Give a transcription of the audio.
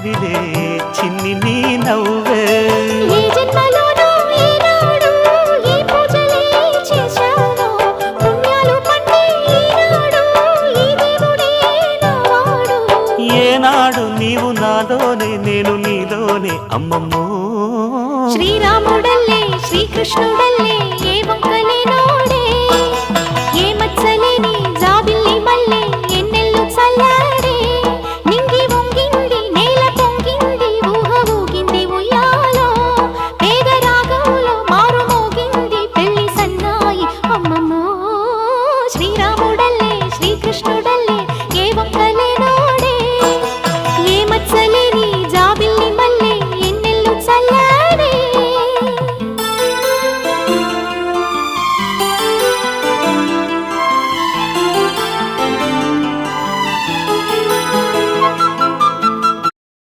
కవిలే చిన్ని నీ నవ్వే ఏ జన్మలోనో ఈనాడు ఏ పూజలే చేశానో పుణ్యాలు పట్టి ఈనాడు ఈ దేవుడే నావాడు ఏనాడు నీవు నాలోనే నేను నీలోనే అమ్మమ్మో శ్రీరాముడల్లే శ్రీకృష్ణుడల్లే ఏ వంక